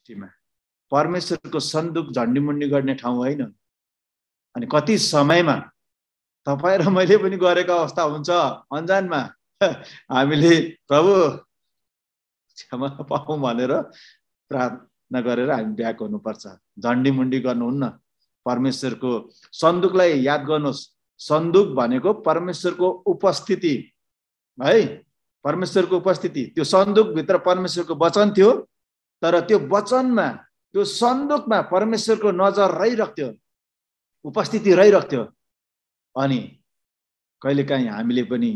दृष्टिमा परमेश्वरको सन्दुक झन्डीमुन्डी गर्ने ठाउँ होइन। अनि कति समयमा तपाईँ र मैले पनि गरेको अवस्था हुन्छ अनजानमा, हामीले प्रभु क्षमा पाऊ भनेर प्रार्थना गरेर हामी ब्याक हुनुपर्छ। झन्डीमुन्डी गर्नुहुन्न। परमेश्वरको सन्दुकलाई याद गर्नुहोस्। सन्दुक भनेको परमेश्वरको उपस्थिति है, परमेश्वरको उपस्थिति। त्यो सन्दुकभित्र परमेश्वरको वचन थियो, तर त्यो वचनमा, त्यो सन्दुकमा परमेश्वरको नजर रहिरह्थ्यो, उपस्थिति रहिरह्थ्यो। अनि कहिलेकाहीँ हामीले पनि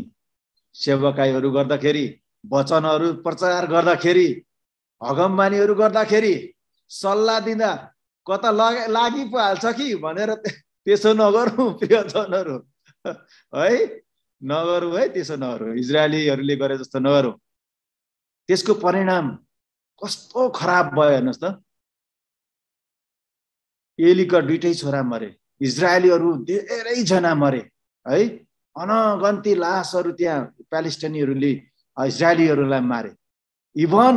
सेवाकाईहरू गर्दाखेरि, वचनहरू प्रचार गर्दाखेरि, हगमबानीहरू गर्दाखेरि सल्लाह दिँदा कता लागि पो हाल्छ कि भनेर त्यसो नगरौँ प्रियजनहरू है, नगरौँ है, त्यसो नगरौँ। इजरायलीहरूले गरे जस्तो नगरौँ। त्यसको परिणाम कस्तो खराब भयो हेर्नुहोस् त। एलीका दुईटै छोरा मरे, इजरायलीहरू धेरैजना मरे है। अनगन्ती लासहरू त्यहाँ प्यालेस्टाइनीहरूले इजरायलीहरूलाई मारे। इभन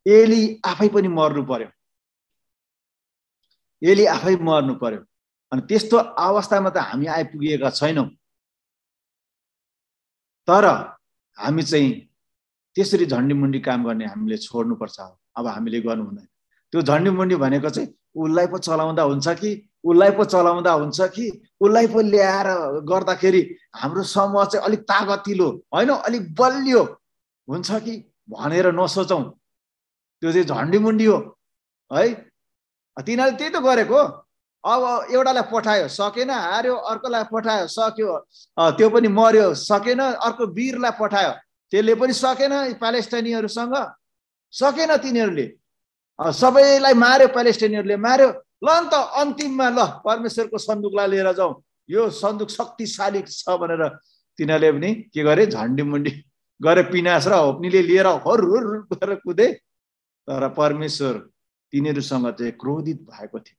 एली आफै पनि मर्नु पर्यो, एली आफै मर्नु पर्यो। अनि त्यस्तो अवस्थामा त हामी आइपुगेका छैनौँ। तर हामी चाहिँ त्यसरी झन्डीमुन्डी काम गर्ने हामीले छोड्नुपर्छ। अब हामीले गर्नु हुँदैन। त्यो झन्डीमुन्डी भनेको चाहिँ उसलाई पो चलाउँदा हुन्छ कि, उसलाई पो चलाउँदा हुन्छ कि, उसलाई पो ल्याएर गर्दाखेरि हाम्रो समूह चाहिँ अलिक तागतिलो होइन, अलिक बलियो हुन्छ कि भनेर नसोचौँ। त्यो चाहिँ झन्डीमुन्डी हो है। तिनीहरूले त्यही त गरेको। अब एउटालाई पठायो, सकेन, हार्यो, अर्कोलाई पठायो, सक्यो, त्यो पनि मर्यो, सकेन, अर्को वीरलाई पठायो, त्यसले पनि सकेन, प्यालेस्टाइनीहरूसँग सकेन, तिनीहरूले सबैलाई मार्यो, प्यालेस्टाइनीहरूले मार्यो। ल नि त अन्तिममा ल परमेश्वरको सन्दुकलाई लिएर जाउँ, यो सन्दुक शक्तिशाली छ भनेर तिनीहरूले पनि के गरे, झन्डीमुन्डी गरे। पिनास र होप्नीले लिएर हुर हुर गरेर कुदे। तर परमेश्वर तिनीहरूसँग चाहिँ क्रोधित भएको थियो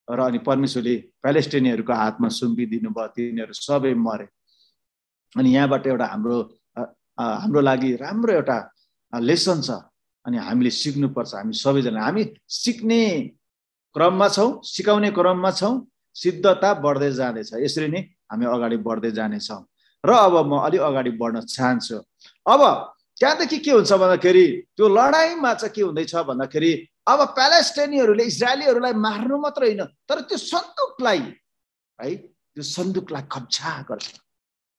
र अनि परमेश्वरले प्यालेस्टाइनीहरूको हातमा सुम्पिदिनु भयो। तिनीहरू सबै मरे। अनि यहाँबाट एउटा हाम्रो लागि राम्रो एउटा लेसन छ। अनि हामीले सिक्नुपर्छ। हामी सबैजना हामी सिक्ने क्रममा छौँ, सिकाउने क्रममा छौँ। सिद्धता बढ्दै जाँदैछ। यसरी नै हामी अगाडि बढ्दै जानेछौँ। र अब म अलि अगाडि बढ्न चाहन्छु। अब त्यहाँदेखि के हुन्छ भन्दाखेरि त्यो लडाइँमा चाहिँ के हुँदैछ भन्दाखेरि अब प्यालेस्टाइनीहरूले इजरायलीहरूलाई मार्नु मात्र होइन, तर त्यो सन्दुकलाई है, त्यो सन्दुकलाई कब्जा गर्छ।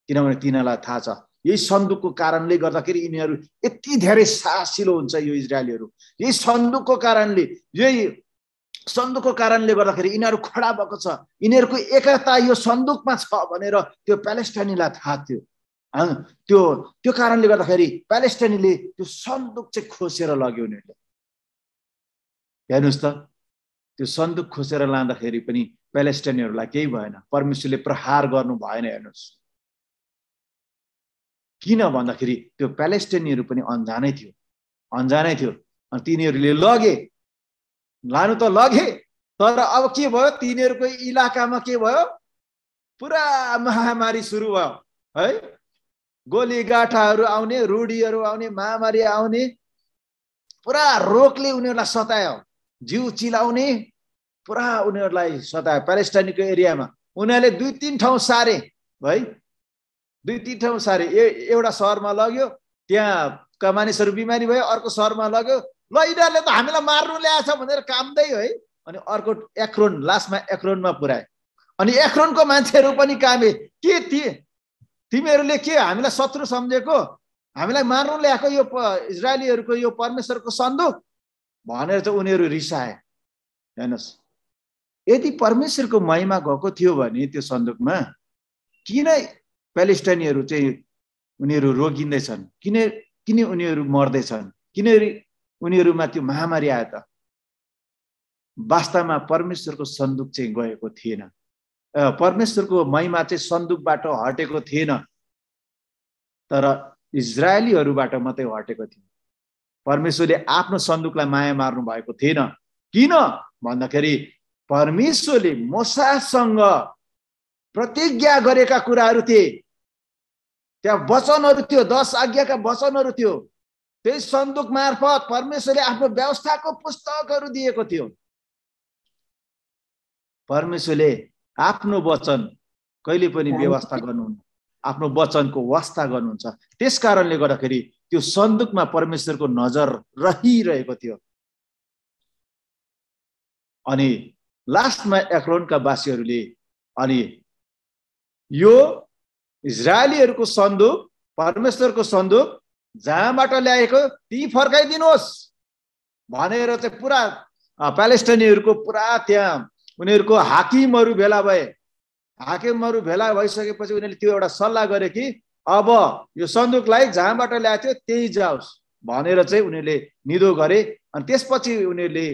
किनभने तिनीहरूलाई थाहा छ यही सन्दुकको कारणले गर्दाखेरि यिनीहरू यति धेरै साहसिलो हुन्छ। यो इजरायलीहरू यही सन्दुकको कारणले, यही सन्दुकको कारणले गर्दाखेरि यिनीहरू खडा भएको छ। यिनीहरूको एकता यो सन्दुकमा छ भनेर त्यो प्यालेस्टाइनीलाई थाहा थियो। त्यो कारणले गर्दाखेरि प्यालेस्टाइनीले त्यो सन्दुक चाहिँ खोसेर लग्यो। उनीहरूले हेर्नुहोस् त, त्यो सन्दुक खोसेर लाँदाखेरि पनि प्यालेस्टाइनीहरूलाई केही भएन, परमेश्वरले प्रहार गर्नु भएन। हेर्नुहोस् किन भन्दाखेरि त्यो प्यालेस्टाइनीहरू पनि अनजानै थियो, अनजानै थियो। अनि तिनीहरूले लगे, लानु त लगे, तर अब के भयो, तिनीहरूको इलाकामा के भयो, पुरा महामारी सुरु भयो है। गोलीगाठाहरू आउने, रुडीहरू आउने, महामारी आउने, पुरा रोगले उनीहरूलाई सतायो, जिउ चिलाउने पुरा उनीहरूलाई सतायो। प्यालेस्टाइनको एरियामा उनीहरूले 2-3 ठाउँ सारे है, 2-3 ठाउँ सारे। एउटा सहरमा लग्यो, त्यहाँका मानिसहरू बिमारी भयो, अर्को सहरमा लग्यो। ल यिनीहरूले त हामीलाई मार्नु ल्याएछ भनेर कामदै है। अनि अर्को एक्रोन, लास्टमा एक्रोनमा पुर्याए। अनि एक्रोनको मान्छेहरू पनि कामे। के तिमीहरूले के हामीलाई शत्रु सम्झेको, हामीलाई मार्नु ल्याएको यो इजरायलीहरूको यो परमेश्वरको सन्दुक भनेर चाहिँ उनीहरू रिसाए। हेर्नुहोस्, यदि परमेश्वरको महिमा गएको थियो भने त्यो सन्दुकमा किन प्यालेस्टाइनीहरू चाहिँ उनीहरू रोगिँदैछन्, किन उनीहरू मर्दैछन्, किन उनीहरूमा त्यो महामारी आयो त? वास्तवमा परमेश्वरको सन्दुक चाहिँ गएको थिएन। परमेश्वरको महिमा चाहिँ सन्दुकबाट हटेको थिएन, तर इजरायलीहरूबाट मात्रै हटेको थियो। परमेश्वरले आफ्नो सन्दुकलाई माया मार्नु भएको थिएन। किन भन्दाखेरि परमेश्वरले मोसासँग प्रतिज्ञा गरेका कुराहरू थिए, त्यहाँ वचनहरू थियो, 10 आज्ञाका वचनहरू थियो। त्यही सन्दुक मार्फत परमेश्वरले आफ्नो व्यवस्थाको पुस्तकहरू दिएको थियो। परमेश्वरले आफ्नो वचन कहिले पनि व्यवस्था गर्नुहुन्न, आफ्नो वचनको वास्ता गर्नुहुन्छ। त्यस कारणले गर्दाखेरि त्यो सन्दुकमा परमेश्वरको नजर रहिरहेको थियो। अनि लास्टमा एक्रोनका वासीहरूले अनि यो इजरायलीहरूको सन्दुक, परमेश्वरको सन्दुक जहाँबाट ल्याएको ती फर्काइदिनुहोस् भनेर चाहिँ पुरा प्यालेस्टाइनीहरूको पुरा त्यहाँ उनीहरूको हाकिमहरू भेला भए। हाकिमहरू भेला भइसकेपछि उनीहरूले त्यो एउटा सल्लाह गरे कि अब यो सन्दुकलाई जहाँबाट ल्याएको थियो त्यही जाओस् भनेर चाहिँ उनीहरूले निदो गरे। अनि त्यसपछि उनीहरूले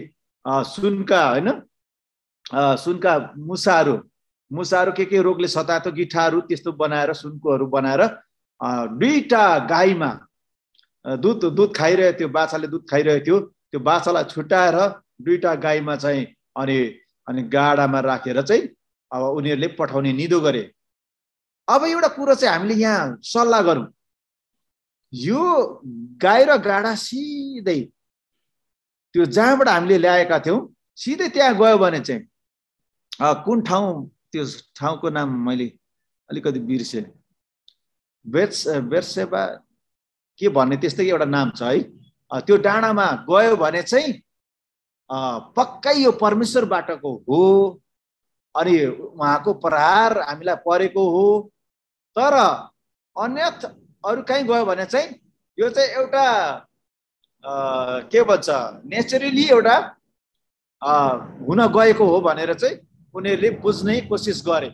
सुनका होइन सुनका मुसाहरू के रोगले सताएको गिठाहरू त्यस्तो बनाएर सुनकोहरू बनाएर दुईटा गाईमा दुध खाइरहेको थियो, बाछाले दुध खाइरहेको थियो, त्यो बाछालाई छुट्याएर दुईटा गाईमा चाहिँ अनि गाडामा राखेर चाहिँ अब उनीहरूले पठाउने निदो गरे। अब एउटा कुरो चाहिँ हामीले यहाँ सल्लाह गरौँ, यो गाई र गाडा सिधै त्यो जहाँबाट हामीले ल्याएका थियौँ सिधै त्यहाँ गयो भने चाहिँ कुन ठाउँ, त्यो ठाउँको नाम मैले अलिकति बिर्सेँ, बेर्सेबा के भन्ने त्यस्तै एउटा नाम छ है। त्यो डाँडामा गयो भने चाहिँ पक्कै यो परमेश्वरबाटको हो अनि उहाँको प्रहार हामीलाई परेको हो। तर अन्यथ अरू कहीँ गयो भने चाहिँ यो चाहिँ एउटा के भन्छ नेचुरली एउटा हुन गएको हो भनेर चाहिँ उनीहरूले बुझ्ने कोसिस गरे।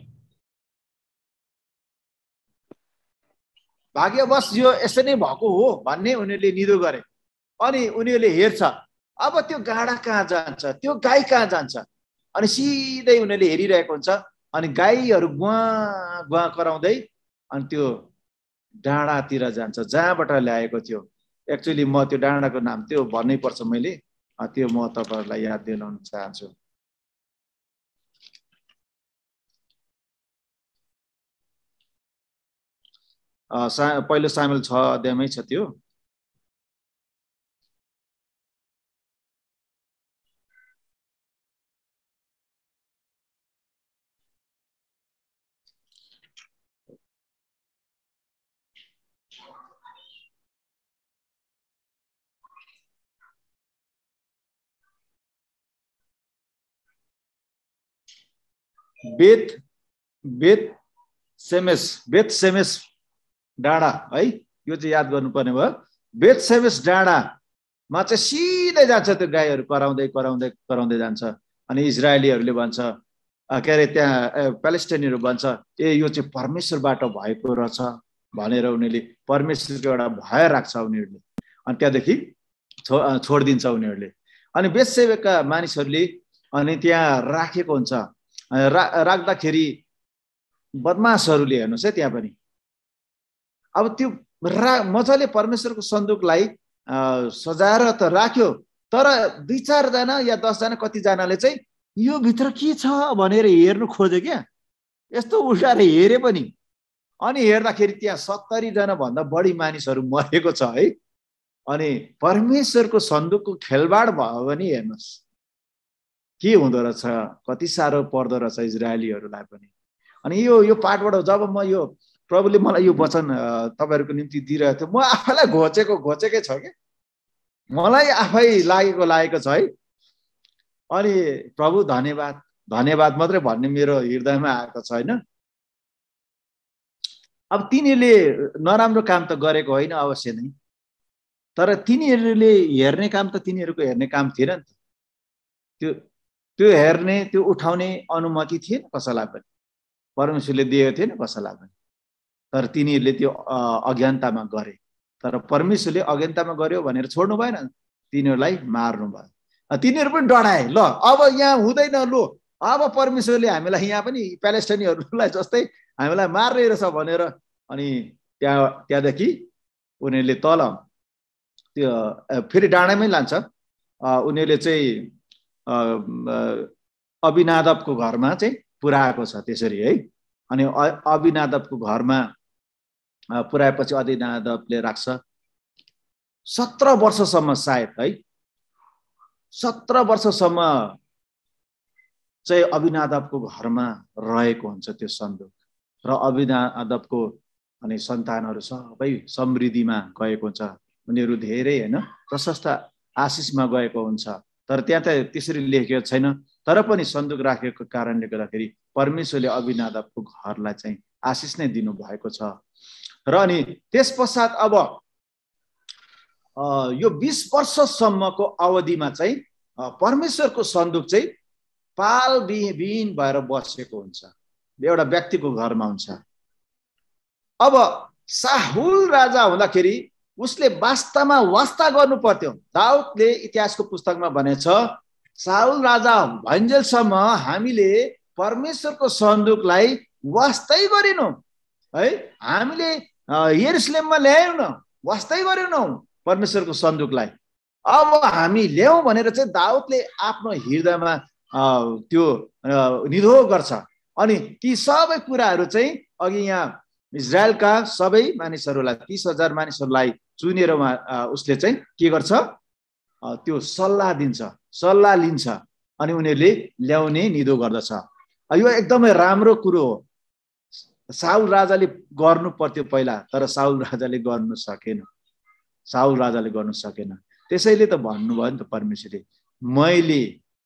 भाग्यवश यो यसै नै भएको हो भन्ने उनीहरूले निदो गरे। अनि उनीहरूले हेर्छ अब त्यो गाडा कहाँ जान्छ, त्यो गाई कहाँ जान्छ, अनि सिधै उनीहरूले हेरिरहेको हुन्छ। अनि गाईहरू गुवा गुवा कराउँदै अनि त्यो डाँडातिर जान्छ जहाँबाट ल्याएको थियो। एक्चुअली म त्यो डाँडाको नाम त्यो भन्नै पर्छ मैले, त्यो म तपाईँहरूलाई याद दिलाउन चाहन्छु। पहिलो सामेल 6 अध्यायमै छ त्यो। बेत सेमेस डाँडा है, यो चाहिँ याद गर्नुपर्ने भयो। बेत सेमेस डाँडामा चाहिँ सिधै जान्छ त्यो गाईहरू कराउँदै कराउँदै कराउँदै जान्छ। अनि इजरायलीहरूले भन्छ के अरे त्यहाँ प्यालेस्टाइनीहरू भन्छ ए यो चाहिँ परमेश्वरबाट भएको रहेछ भनेर उनीहरूले परमेश्वरको एउटा भय राख्छ उनीहरूले। अनि त्यहाँदेखि छोडिदिन्छ उनीहरूले। अनि बेतसेबका मानिसहरूले अनि त्यहाँ राखेको हुन्छ। राख्दाखेरि बदमासहरूले हेर्नुहोस् है त्यहाँ पनि अब त्यो मजाले परमेश्वरको सन्दुकलाई सजाएर त राख्यो, तर 2-4 जना या 10 जना कतिजनाले चाहिँ यो भित्र के छ भनेर हेर्नु खोज्यो क्या। यस्तो उल्टाएर हेरे पनि अनि हेर्दाखेरि त्यहाँ 70 जना भन्दा बढी मानिसहरू मरेको छ है। अनि परमेश्वरको सन्दुकको खेलबाड भयो भने हेर्नुहोस् के हुँदो रहेछ, कति साह्रो पर्दो रहेछ इजरायलीहरूलाई पनि। अनि यो पाठबाट जब म यो प्रभुले मलाई यो वचन तपाईहरुको निम्ति दिइरहेको थियो, म आफैलाई घोचेकै छ के, मलाई आफै लागेको छ है। अनि प्रभु धन्यवाद मात्रै भन्ने मेरो हृदयमा आएको छ हैन। अब तिनीहरूले नराम्रो काम त गरेको होइन अवश्य नै, तर तिनीहरूले हेर्ने काम त तिनीहरूको हेर्ने काम थिएन नि त। त्यो हेर्ने त्यो उठाउने अनुमति थिएन कसैलाई पनि, परमेश्वरले दिएको थिएन कसैलाई पनि। तर तिनीहरूले त्यो अज्ञानतामा गरे। तर परमेश्वरले अज्ञानतामा गर्यो भनेर छोड्नु भएन, तिनीहरूलाई मार्नु भयो। तिनीहरू पनि डराए, ल अब यहाँ हुँदैन, लो अब परमेश्वरले हामीलाई यहाँ पनि प्यालेस्टाइनीहरूलाई जस्तै हामीलाई मार्ने रहेछ भनेर। अनि त्यहाँदेखि उनीहरूले तल त्यो फेरि डाँडामै लान्छ। उनीहरूले चाहिँ अभिनादबको घरमा चाहिँ पुर्याएको छ त्यसरी है। अनि अभिनादबको घरमा पुर्याएपछि अभिनादबले राख्छ 17 वर्षसम्म सायद है 17 वर्षसम्म चाहिँ अभिनादाबको घरमा रहेको हुन्छ त्यो सन्दुक र अभिनादाबको अनि सन्तानहरू सबै समृद्धिमा गएको हुन्छ उनीहरू धेरै हैन प्रशस्त आशिषमा गएको हुन्छ तर त्यहाँ त त्यसरी लेखेको छैन तर पनि सन्दुक राखेको कारणले गर्दाखेरि परमेश्वरले अभिनादाबको घरलाई चाहिँ आशिष नै दिनु भएको छ र अनि त्यसपश्चात अब यो 20 वर्षसम्मको अवधिमा चाहिँ परमेश्वरको सन्दुक चाहिँ पाल विहीन भएर बसेको हुन्छ एउटा व्यक्तिको घरमा हुन्छ अब साहुल राजा हुँदाखेरि उसले वास्तवमा वास्ता गर्नु पर्थ्यो दाउदले इतिहासको पुस्तकमा भनेछ साहुल राजा भइन्जेलसम्म हामीले परमेश्वरको सन्दुकलाई वास्तै गरिनौ है हामीले यरुशलेममा ल्यायौं न वास्तै गरेनौ परमेश्वरको सन्दुकलाई अब हामी ल्याउँ भनेर चाहिँ दाउदले आफ्नो हृदयमा त्यो निधो गर्छ अनि ती सबै कुराहरू चाहिँ अघि यहाँ इजरायलका सबै मानिसहरूलाई 30,000 मानिसहरूलाई चुनेर उसले चाहिँ के गर्छ त्यो सल्लाह दिन्छ सल्लाह लिन्छ अनि उनीहरूले ल्याउने निधो गर्दछ यो एकदमै राम्रो कुरो हो साउल राजाले गर्नु पर्थ्यो पहिला तर साउल राजाले गर्न सकेन त्यसैले त भन्नुभयो नि त परमेश्वरले मैले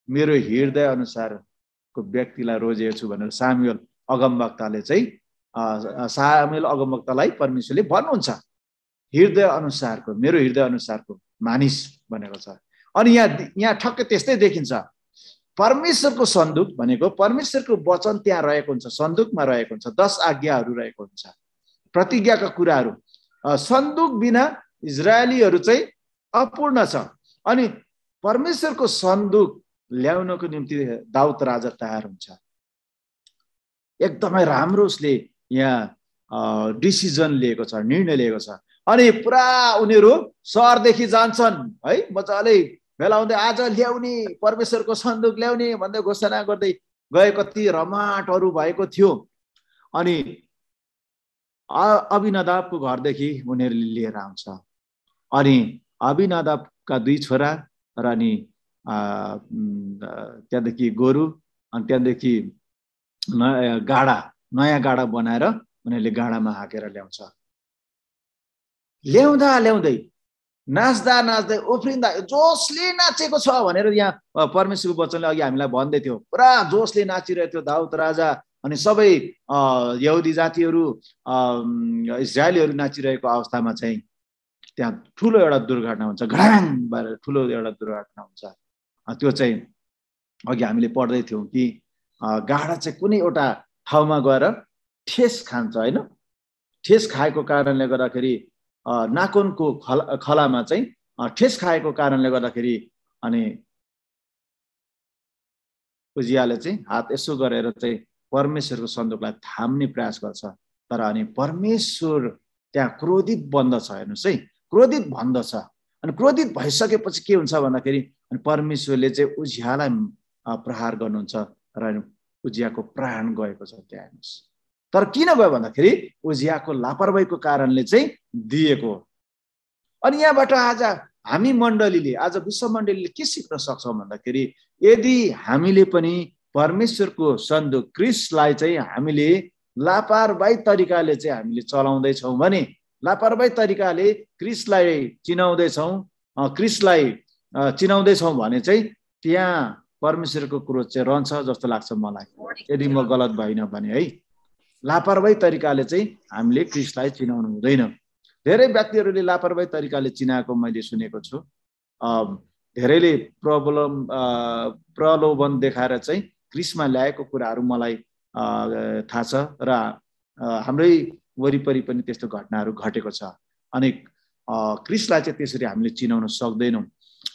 मेरो हृदय अनुसारको व्यक्तिलाई रोजेको छु भनेर सामुएल अगमवक्तालाई परमेश्वरले भन्नुहुन्छ मेरो हृदय अनुसारको मानिस भनेको छ अनि यहाँ ठक्कै त्यस्तै देखिन्छ परमेश्वरको सन्दुक भनेको परमेश्वरको वचन त्यहाँ रहेको हुन्छ सन्दुकमा रहेको हुन्छ 10 आज्ञाहरू रहेको हुन्छ प्रतिज्ञाका कुराहरू सन्दुक बिना इजरायलीहरू चाहिँ अपूर्ण छ अनि परमेश्वरको सन्दुक ल्याउनको निम्ति दाउद राजा तयार हुन्छ एकदमै राम्रो उसले यहाँ डिसिजन लिएको छ निर्णय लिएको छ अनि पुरा उनीहरू शहरदेखि जान्छन् है मजाले भेला हुँदै आज ल्याउने परमेश्वरको सन्दुक ल्याउने भन्दै घोषणा गर्दै गए कति रमाटहरू भएको थियो अनि अभिनादाबको घरदेखि उनीहरूले लिएर आउँछ अनि अभिनादाबका 2 छोरा र अनि त्यहाँदेखि गोरु अनि त्यहाँदेखि नयाँ गाडा बनाएर उनीहरूले गाडामा हाकेर ल्याउँछ ल्याउँदै नाच्दै उफ्रिँदा जोसले नाचेको छ भनेर यहाँ परमेश्वरको वचनले अघि हामीलाई भन्दै थियो पुरा जोसले नाचिरहेको थियो दाउद राजा अनि सबै यहुदी जातिहरू इजरायलीहरू नाचिरहेको अवस्थामा चाहिँ त्यहाँ ठुलो एउटा दुर्घटना हुन्छ घडाङ भएर ठुलो एउटा दुर्घटना हुन्छ त्यो चाहिँ अघि हामीले पढ्दै थियौँ कि गाडा चाहिँ कुनै एउटा ठाउँमा गएर ठेस खान्छ हैन ठेस खाएको कारणले गर्दाखेरि नाकोनको खलामा चाहिँ ठेस खाएको कारणले गर्दाखेरि अनि उजियाले चाहिँ हात यसो गरेर चाहिँ परमेश्वरको सन्दुकलाई थाम्ने प्रयास गर्छ तर अनि परमेश्वर त्यहाँ क्रोधित बन्दछ हेर्नुस् है क्रोधित बन्दछ अनि क्रोधित भइसकेपछि के हुन्छ भन्दाखेरि अनि परमेश्वरले चाहिँ उजियालाई प्रहार गर्नुहुन्छ र उजियाको प्राण गएको छ त्यहाँ हेर्नुस् तर किन गयो भन्दाखेरि उजियाको लापरवाहीको कारणले चाहिँ दिएको अनि यहाँबाट आज हामी मण्डलीले आज विश्व मण्डलीले के सिक्न सक्छौँ भन्दाखेरि यदि हामीले पनि परमेश्वरको सन्दुक क्रिस्टलाई चाहिँ हामीले लापरवाही तरिकाले चाहिँ हामीले चलाउँदैछौँ भने लापरवाही तरिकाले क्रिस्टलाई चिनाउँदैछौँ भने चाहिँ त्यहाँ परमेश्वरको क्रोध चाहिँ रहन्छ जस्तो लाग्छ मलाई यदि म गलत भइन भने है लापरवाही तरिकाले चाहिँ हामीले क्रिस्टलाई चिनाउनु हुँदैन धेरै व्यक्तिहरूले लापरवाही तरिकाले चिनाएको मैले सुनेको छु धेरैले प्रलोभन देखाएर चाहिँ क्रिस्टमा ल्याएको कुराहरू मलाई थाहा छ र हाम्रै वरिपरि पनि त्यस्तो घटनाहरू घटेको छ अनि क्रिस्टलाई चाहिँ त्यसरी हामीले चिनाउन सक्दैनौँ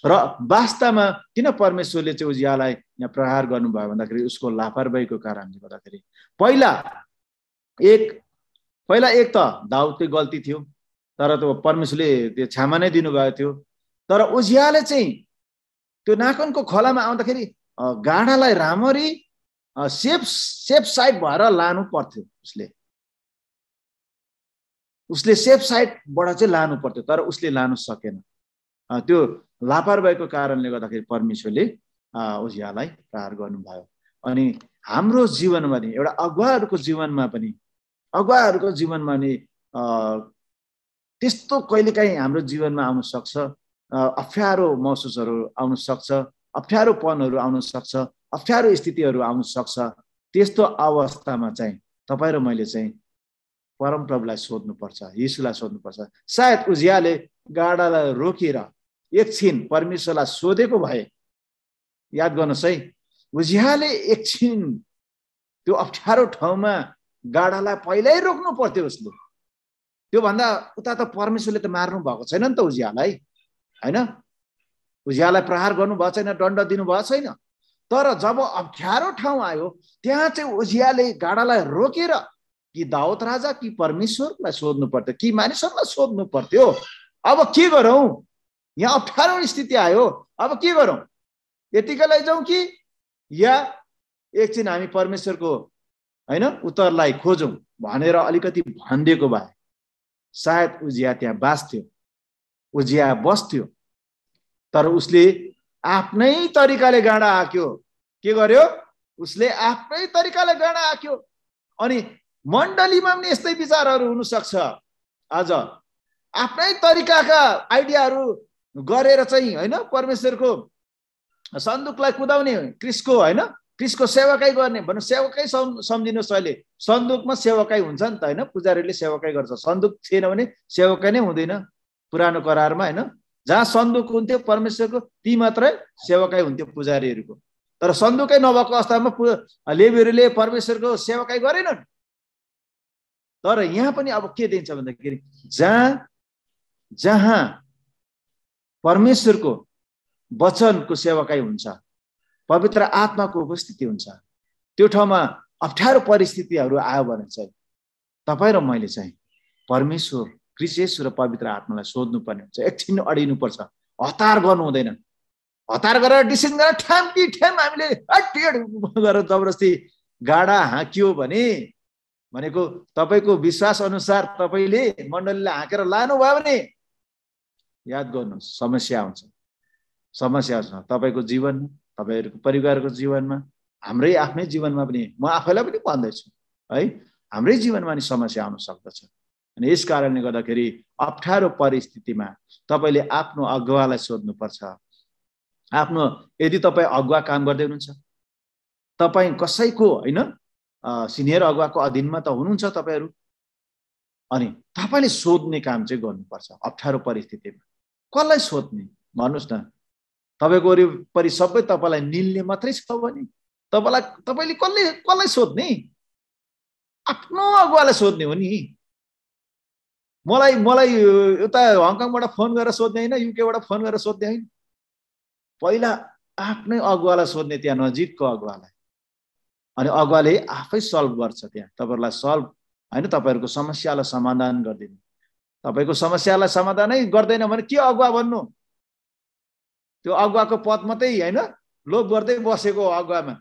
र वास्तवमा किन परमेश्वरले चाहिँ उजियालाई यहाँ प्रहार गर्नुभयो भन्दाखेरि उसको लापरवाहीको कारणले गर्दाखेरि पहिला एक त दाउदकै गल्ती थियो तर त्यो परमेश्वरले त्यो क्षमा नै दिनुभएको थियो तर उजियाले चाहिँ त्यो नाकनको खोलामा आउँदाखेरि गाडालाई राम्ररी सेफ साइड भएर लानु पर्थ्यो उसले सेफ साइडबाट चाहिँ लानु पर्थ्यो तर उसले लानु सकेन त्यो लापरवाहीको कारणले गर्दाखेरि परमेश्वरले उजियालाई प्रहार गर्नुभयो। अनि हाम्रो जीवनमा नि एउटा अगुवाहरूको जीवनमा पनि त्यस्तो कहिलेकाहीँ हाम्रो जीवनमा आउन सक्छ, अप्ठ्यारो महसुसहरू आउन सक्छ, अप्ठ्यारोपनहरू आउन सक्छ, अप्ठ्यारो स्थितिहरू आउन सक्छ। त्यस्तो अवस्थामा चाहिँ तपाईँ र मैले चाहिँ परमप्रभुलाई सोध्नुपर्छ, यीशुलाई सोध्नुपर्छ। सायद उजियाले गाडालाई रोकेर एकछिन परमेश्वरलाई सोधेको भए, याद गर्नुहोस् है, उजियाले एकछिन त्यो अप्ठ्यारो ठाउँमा गाडालाई पहिल्यै रोक्नु पर्थ्यो उसले। त्योभन्दा उता त परमेश्वरले त मार्नु भएको छैन नि त उजियालाई, होइन? उजियालाई प्रहार गर्नु भएको छैन, दण्ड दिनु भएको छैन। तर जब अप्ठ्यारो ठाउँ आयो त्यहाँ चाहिँ उजियाले गाडालाई रोकेर कि दाउद राजा कि परमेश्वरलाई सोध्नु पर्थ्यो, कि मानिसहरूलाई सोध्नु पर्थ्यो। अब के गरौँ, यहाँ अप्ठ्यारो स्थिति आयो, अब के गरौँ? यतिकै लैजाउँ कि या एकछिन हामी परमेश्वरको होइन उत्तरलाई खोजौँ भनेर अलिकति भनिदिएको भए सायद उजिया त्यहाँ बाँच्थ्यो, उजिया बस्थ्यो। तर उसले आफ्नै तरिकाले गाडा हाक्यो। के गर्यो? उसले आफ्नै तरिकाले गाडा हाक्यो। अनि मण्डलीमा पनि यस्तै विचारहरू हुनसक्छ। आज आफ्नै तरिकाका आइडियाहरू गरेर चाहिँ होइन परमेश्वरको सन्दुकलाई कुदाउने, क्रिसको होइन क्रिसको सेवाकाई गर्ने भन्नु, सेवाकाई सम्झिनुहोस्। अहिले सन्दुकमा सेवाकाई हुन्छ नि त, होइन? पुजारीले सेवाकाई गर्छ। सन्दुक थिएन भने सेवाकाई नै हुँदैन। पुरानो करारमा होइन, जहाँ सन्दुक हुन्थ्यो परमेश्वरको ती मात्रै सेवाकाई हुन्थ्यो पुजारीहरूको। तर सन्दुकै नभएको अवस्थामा लेवीहरूले परमेश्वरको सेवाकाई गरेनन्। तर यहाँ पनि अब के दिन्छ भन्दाखेरि जहाँ परमेश्वरको वचनको सेवाकाई हुन्छ, पवित्र आत्माको उपस्थिति हुन्छ, त्यो ठाउँमा अप्ठ्यारो परिस्थितिहरू आयो भने चाहिँ तपाईँ र मैले चाहिँ परमेश्वर क्रिस्ट र पवित्र आत्मालाई सोध्नुपर्ने हुन्छ। एकछिन अडिनुपर्छ, हतार गर्नु हुँदैन। हतार गरेर डिसिजन गरेर ठ्याम कि ठ्याम हामीले गरेर जबरजस्ती गाडा हाक्यो भने भनेको तपाईँको विश्वास अनुसार तपाईँले मण्डलीलाई हाँकेर लानुभयो भने याद गर्नुहोस् समस्या आउँछ। समस्या आउँछ तपाईँको जीवनमा, तपाईँहरूको परिवारको जीवनमा, हाम्रै आफ्नै जीवनमा पनि। म आफैलाई पनि भन्दैछु है, हाम्रै जीवनमा नि समस्या आउन सक्दछ। अनि यस कारणले गर्दाखेरि अप्ठ्यारो परिस्थितिमा तपाईँले आफ्नो अगुवालाई सोध्नुपर्छ। आफ्नो यदि तपाईँ अगुवा काम गर्दै हुनुहुन्छ, तपाईँ कसैको होइन सिनियर अगुवाको अधीनमा त हुनुहुन्छ तपाईँहरू, अनि तपाईँले सोध्ने काम चाहिँ गर्नुपर्छ। अप्ठ्यारो परिस्थितिमा कसलाई सोध्ने भन्नुहोस् न? तपाईँको वरिपरि सबै तपाईँलाई निल्ने मात्रै छ भने तपाईँले कसलाई सोध्ने? आफ्नो अगुवालाई सोध्ने हो नि। मलाई उता हङकङबाट फोन गरेर सोध्ने होइन, युकेबाट फोन गरेर सोध्ने होइन। पहिला आफ्नै अगुवालाई सोध्ने, त्यहाँ नजिकको अगुवालाई। अनि अगुवाले आफै सल्भ गर्छ त्यहाँ तपाईँहरूलाई सल्भ होइन, तपाईँहरूको समस्यालाई समाधान गरिदिनु। तपाईँको समस्यालाई समाधानै गर्दैन भने के अगुवा भन्नु? त्यो अगुवाको पद मात्रै होइन, लोभ गर्दै बसेको अगुवामा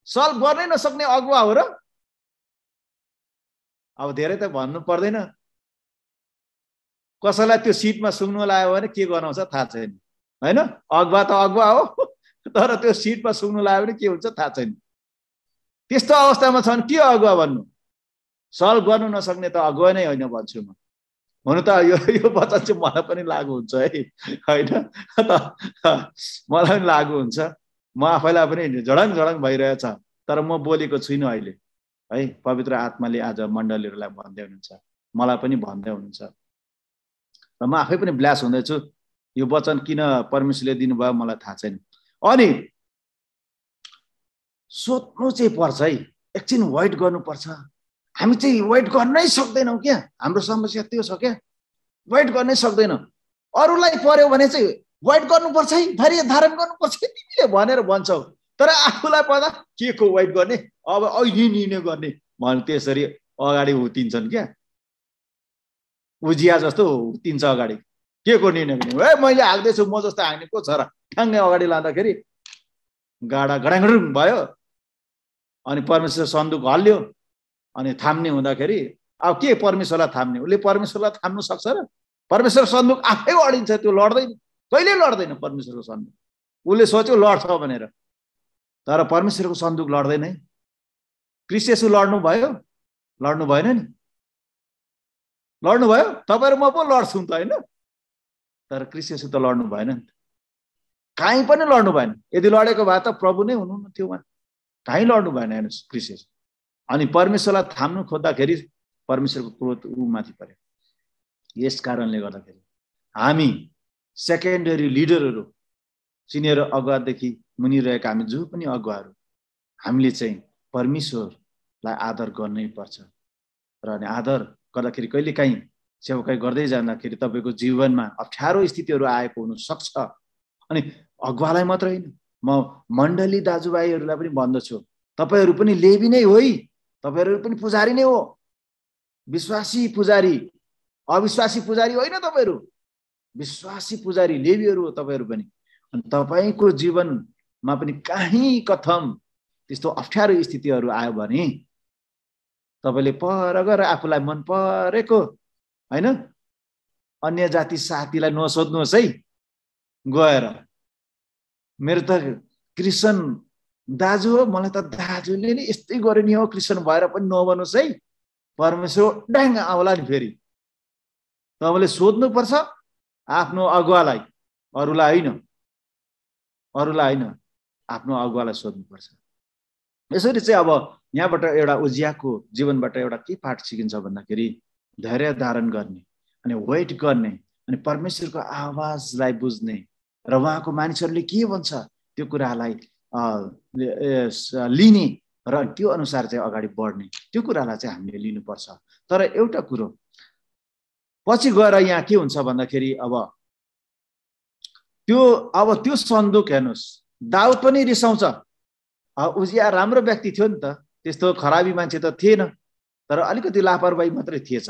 सल्भ गर्नै नसक्ने अगुवा हो र? अब धेरै त भन्नु पर्दैन। कसैलाई त्यो सिटमा सुँग्नु लाग्यो भने के गराउँछ थाहा छैन, होइन? अगुवा त अगुवा हो, तर त्यो सिटमा सुँग्नु लाग्यो भने के हुन्छ थाहा छैन। त्यस्तो अवस्थामा छ भने के अगुवा भन्नु? सल्भ गर्नु नसक्ने त अगुवा नै होइन भन्छु म। हुनु त यो वचन चाहिँ मलाई पनि लागु हुन्छ है, होइन? मलाई पनि लागु हुन्छ। म आफैलाई पनि झडङ झडङ भइरहेछ, तर म बोलेको छुइनँ अहिले है। पवित्र आत्माले आज मण्डलीहरूलाई भन्दै हुनुहुन्छ, मलाई पनि भन्दै हुनुहुन्छ, र म आफै पनि ब्ल्यास हुँदैछु। यो वचन किन परमेश्वरले दिनुभयो मलाई थाहा छैन। अनि सोध्नु चाहिँ पर्छ है, एकछिन वेट गर्नुपर्छ। हामी चाहिँ वेट गर्नै सक्दैनौँ क्या, हाम्रो समस्या त्यो छ क्या, वेट गर्नै सक्दैनौँ। अरूलाई पर्यो भने चाहिँ वेट गर्नुपर्छ है, धैर्य धारण गर्नुपर्छ है तिमीले भनेर भन्छौ, तर आफूलाई पर्दा के को वेट गर्ने, अब अहिले निर्णय गर्ने भने त्यसरी अगाडि उतिन्छन् क्या। उजिया जस्तो उतिन्छ अगाडि, के को निर्णय गर्ने? ए मैले हाल्दैछु, म जस्तो हाल्ने को छ र? ठ्याङ्गै अगाडि लाँदाखेरि गाडा गडाङडुङ भयो, अनि परमेश्वर सन्दुक हल्ल्यो, अनि थाम्ने हुँदाखेरि अब के परमेश्वरलाई थाम्ने? उसले परमेश्वरलाई थाम्नु सक्छ र? परमेश्वरको सन्दुक आफै अडिन्छ, त्यो लड्दैन, कहिले लड्दैन परमेश्वरको सन्दुक। उसले सोच्यो लड्छ भनेर, तर परमेश्वरको सन्दुक लड्दैन है। क्रिस्ट येशू लड्नु भयो? लड्नु भएन नि। लड्नु भयो? तपाईहरु म पो लड्छौँ त हैन, तर क्रिस्ट येशू त लड्नु भएन नि। कहीँ पनि लड्नु भएन। यदि लडेको भए त प्रभु नै हुनुहुन्न थियो उहाँ। कहीँ लड्नु भएन हेर्नुस् क्रिस्ट येशू। अनि परमेश्वरलाई थाम्नु खोज्दाखेरि परमेश्वरको क्रोध उमाथि पर्यो। यस कारणले गर्दाखेरि हामी सेकेन्डरी लिडरहरू, सिनियर अगुवादेखि मुनि रहेका हामी जो पनि अगुवाहरू, हामीले चाहिँ परमेश्वरलाई आदर गर्नै पर्छ। र अनि आदर गर्दाखेरि कहिलेकाहीँ सेवाकाई गर्दै जाँदाखेरि तपाईँको जीवनमा अप्ठ्यारो स्थितिहरू आएको हुनसक्छ। अनि अगुवालाई मात्र होइन, म मण्डली दाजुभाइहरूलाई पनि भन्दछु, तपाईँहरू पनि लेवी नै हो है, तपाईँहरू पनि पुजारी नै हो। विश्वासी पुजारी, अविश्वासी पुजारी होइन तपाईँहरू, विश्वासी पुजारी लेवीहरू हो तपाईँहरू पनि। अनि तपाईँको जीवनमा पनि कहीँ कथम त्यस्तो अप्ठ्यारो स्थितिहरू आयो भने तपाईँले पर गएर आफूलाई मन परेको होइन अन्य जाति साथीलाई नसोध्नुहोस् है, गएर मेरो त क्रिस्चियन दाजु हो, मलाई त दाजुले नि यस्तै गरे नि हो, क्रिस्चियन भएर पनि नभन्नुहोस् है। परमेश्वर ड्याङ आउला नि फेरि। तपाईँले सोध्नुपर्छ आफ्नो अगुवालाई, अरूलाई होइन, अरूलाई होइन, आफ्नो अगुवालाई सोध्नुपर्छ। यसरी चाहिँ अब यहाँबाट एउटा उजियाको जीवनबाट एउटा के पाठ सिकिन्छ भन्दाखेरि धैर्य धारण गर्ने, अनि वेट गर्ने, अनि परमेश्वरको आवाजलाई बुझ्ने, र उहाँको मानिसहरूले के भन्छ त्यो कुरालाई लिने र त्यो अनुसार चाहिँ अगाडि बढ्ने, त्यो कुरालाई चाहिँ हामीले लिनुपर्छ। तर एउटा कुरो पछि गएर यहाँ के हुन्छ भन्दाखेरि अब त्यो सन्दुक हेर्नुहोस्, दाउद पनि रिसाउँछ। उजिया राम्रो व्यक्ति थियो नि त, त्यस्तो खराबी मान्छे त थिएन, तर अलिकति लापरवाही मात्रै थिएछ।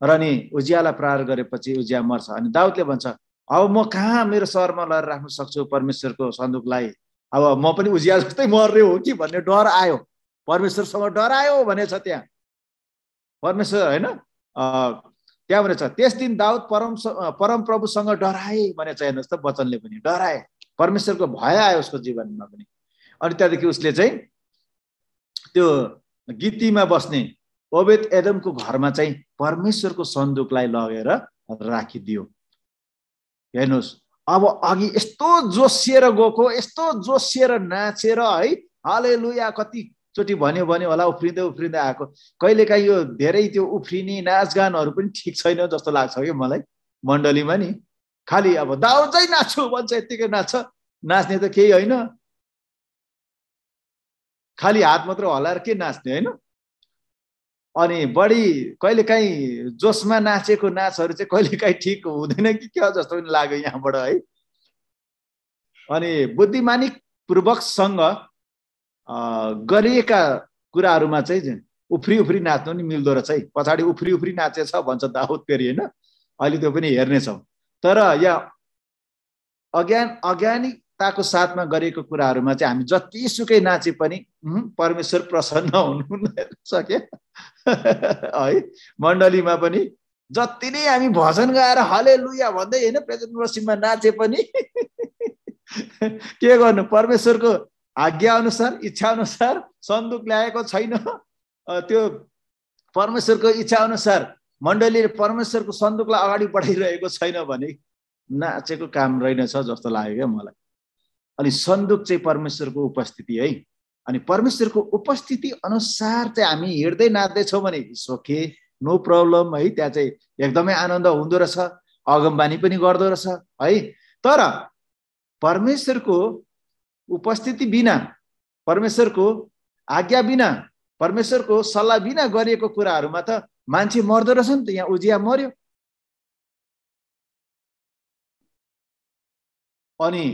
र अनि उजियालाई प्रहार गरेपछि उजिया मर्छ। अनि दाउदले भन्छ अब म कहाँ मेरो सहरमा लगेर राख्न सक्छु परमेश्वरको सन्दुकलाई, अब म पनि उजिया जस्तै मर्ने हो कि भन्ने डर आयो, परमेश्वरसँग डर आयो भनेछ त्यहाँ परमेश्वर होइन। त्यहाँ भनेछ त्यस दिन दाउद परम प्रभुसँग डराए भनेछ। हेर्नुहोस् त वचनले पनि डराए, परमेश्वरको भय आयो उसको जीवनमा पनि। अनि त्यहाँदेखि उसले चाहिँ त्यो गितीमा बस्ने ओबेद एदमको घरमा चाहिँ परमेश्वरको सन्दुकलाई लगेर राखिदियो। हेर्नुहोस् अब अघि यस्तो जोसिएर गएको, यस्तो जोसिएर नाचेर है, हालेलुया कतिचोटि भन्यो होला, उफ्रिँदै उफ्रिँदै आएको। कहिलेकाहीँ यो धेरै त्यो उफ्रिने नाचगानहरू पनि ठिक छैन जस्तो लाग्छ कि मलाई मण्डलीमा नि। खालि अब दाउद चाहिँ नाच्छु भन्छ, यत्तिकै नाच्छ, नाच्ने त केही होइन, खालि हात मात्र हल्लाएर के नाच्ने होइन। अनि बढी कहिलेकाहीँ जोसमा नाचेको नाचहरू चाहिँ कहिलेकाहीँ ठिक हुँदैन कि क्या जस्तो पनि लाग्यो यहाँबाट है। अनि बुद्धिमानी पूर्वकसँग गरिएका कुराहरूमा चाहिँ उफ्री उफ्री नाच्नु नि मिल्दो रहेछ है। पछाडि उफ्री उफ्री नाचेछ भन्छ दाउद फेरि होइन, अहिले त्यो पनि हेर्नेछौँ। तर यहाँ अज्ञानिकताको साथमा गरेको कुराहरूमा चाहिँ हामी जतिसुकै नाचे पनि परमेश्वर प्रसन्न हुनुहुन्न क्या है। मण्डलीमा पनि जति नै हामी भजन गाएर हालेलुया भन्दै होइन प्रेजेन्ट वर्सिपमा नाचे पनि के गर्नु, परमेश्वरको आज्ञा अनुसार इच्छा अनुसार सन्दुक ल्याएको छैन, त्यो परमेश्वरको इच्छा अनुसार मण्डलीले परमेश्वरको सन्दुकलाई अगाडि बढाइरहेको छैन भने नाचेको काम रहेनछ जस्तो लाग्यो क्या मलाई। अनि सन्दुक चाहिँ परमेश्वरको उपस्थिति है, अनि परमेश्वरको उपस्थिति अनुसार चाहिँ हामी हिँड्दै नाच्दैछौँ भने इट्स ओके, नो प्रब्लम है। त्यहाँ चाहिँ एकदमै आनन्द हुँदो रहेछ, अगमबानी पनि गर्दो रहेछ है। तर परमेश्वरको उपस्थिति बिना, परमेश्वरको आज्ञा बिना, परमेश्वरको सल्लाह बिना गरिएको कुराहरूमा त मान्छे मर्दो रहेछ नि त। यहाँ उजिया मर्यो। अनि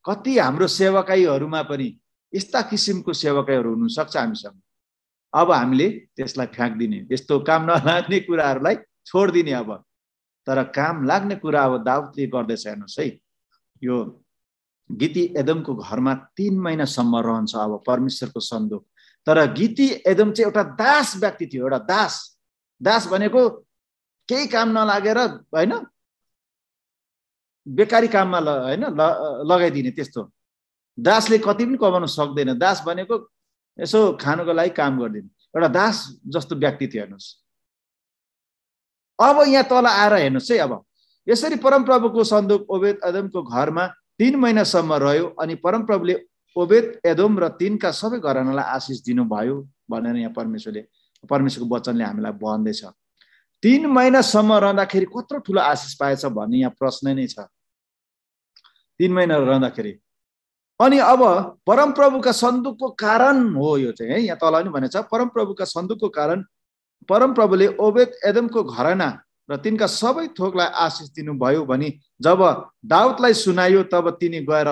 कति हाम्रो सेवकाईहरूमा पनि यस्ता किसिमको सेवकाईहरू हुनसक्छ हामीसँग। अब हामीले त्यसलाई फ्याँक्दिने, यस्तो काम नलाग्ने कुराहरूलाई छोडिदिने। अब तर काम लाग्ने कुरा अब दाउदले गर्दैछ। हेर्नुहोस् है, यो गीती एदमको घरमा 3 महिनासम्म रहन्छ अब परमेश्वरको सन्दुक। तर गीती एदम चाहिँ एउटा दास व्यक्ति थियो, एउटा दास। दास भनेको केही काम नलागेर हैन बेकारी काममा हैन लगाइदिने त्यस्तो दासले कति पनि कमाउन सक्दैन। दास भनेको यसो खानको लागि काम गर्दिने एउटा दास जस्तो व्यक्ति थियो हेर्नुस्। अब यहाँ तल आएर हेर्नुस् है। अब यसरी परमप्रभुको सन्दुक ओबेद एदोमको घरमा 3 महिनासम्म रह्यो अनि परमप्रभुले ओबेद एदोम र तिनका सबै घरानालाई आशिष दिनुभयो भनेर यहाँ परमेश्वरको वचनले हामीलाई भन्दैछ। 3 महिनासम्म रहँदाखेरि कत्रो ठुलो आशिष पाएछ भन्ने यहाँ प्रश्न नै छ। 3 महिना रहँदाखेरि अनि अब परमप्रभुका सन्दुकको कारण हो यो चाहिँ है। यहाँ तल नि भनेछ परमप्रभुका सन्दुकको कारण परमप्रभुले ओबेद एदोमको घराना र तिनका सबै थोकलाई आशिष दिनुभयो भनी जब दाउदलाई सुनायो तब तिनी गएर